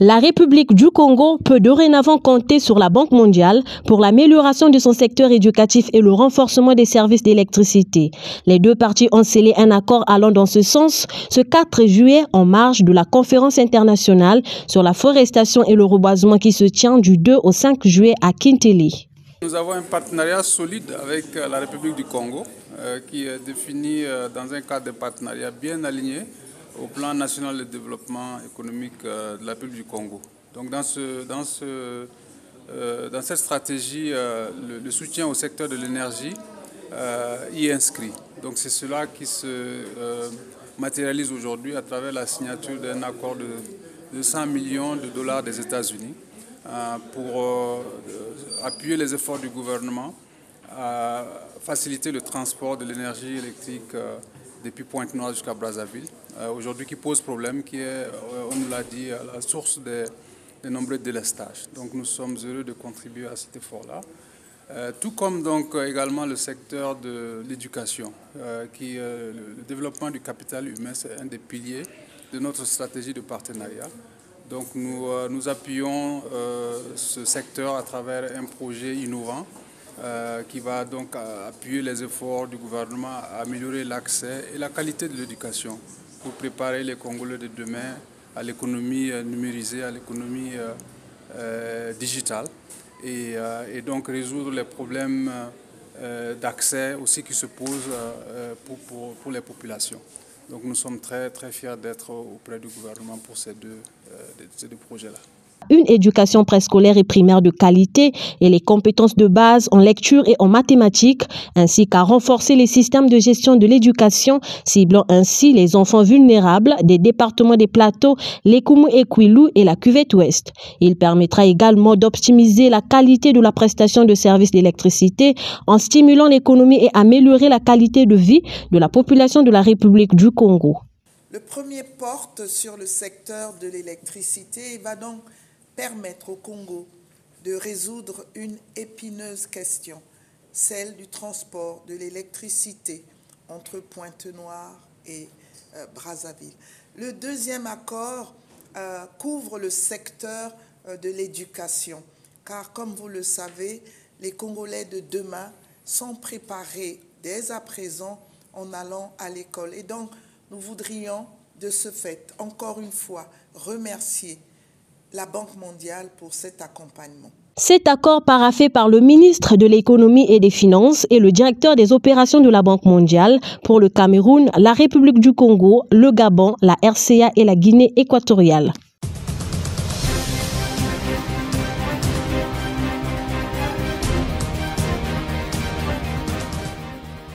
La République du Congo peut dorénavant compter sur la Banque mondiale pour l'amélioration de son secteur éducatif et le renforcement des services d'électricité. Les deux parties ont scellé un accord allant dans ce sens ce 4 juillet en marge de la conférence internationale sur la forestation et le reboisement qui se tient du 2 au 5 juillet à Kintili. Nous avons un partenariat solide avec la République du Congo qui est défini dans un cadre de partenariat bien aligné au plan national de développement économique de la République du Congo. Donc dans cette stratégie, le soutien au secteur de l'énergie y est inscrit. Donc c'est cela qui se matérialise aujourd'hui à travers la signature d'un accord de 100 millions de dollars des États-Unis pour appuyer les efforts du gouvernement à faciliter le transport de l'énergie électrique depuis Pointe-Noire jusqu'à Brazzaville, aujourd'hui qui pose problème, qui est, on nous l'a dit, la source des nombreux délestages. Donc nous sommes heureux de contribuer à cet effort-là. Tout comme donc également le secteur de l'éducation, qui le développement du capital humain, c'est un des piliers de notre stratégie de partenariat. Donc nous appuyons ce secteur à travers un projet innovant qui va donc appuyer les efforts du gouvernement à améliorer l'accès et la qualité de l'éducation pour préparer les Congolais de demain à l'économie numérisée, à l'économie digitale et donc résoudre les problèmes d'accès aussi qui se posent pour les populations. Donc nous sommes très fiers d'être auprès du gouvernement pour ces deux projets-là. Une éducation préscolaire et primaire de qualité et les compétences de base en lecture et en mathématiques, ainsi qu'à renforcer les systèmes de gestion de l'éducation, ciblant ainsi les enfants vulnérables des départements des plateaux, l'Ekumu et Kwilu et la Cuvette Ouest. Il permettra également d'optimiser la qualité de la prestation de services d'électricité en stimulant l'économie et améliorer la qualité de vie de la population de la République du Congo. Le premier porte sur le secteur de l'électricité et va donc permettre au Congo de résoudre une épineuse question, celle du transport de l'électricité entre Pointe-Noire et Brazzaville. Le deuxième accord couvre le secteur de l'éducation, car comme vous le savez, les Congolais de demain sont préparés dès à présent en allant à l'école. Et donc, nous voudrions de ce fait, encore une fois, remercier la Banque mondiale pour cet accompagnement. Cet accord paraphé par le ministre de l'Économie et des Finances et le directeur des opérations de la Banque mondiale pour le Cameroun, la République du Congo, le Gabon, la RCA et la Guinée équatoriale.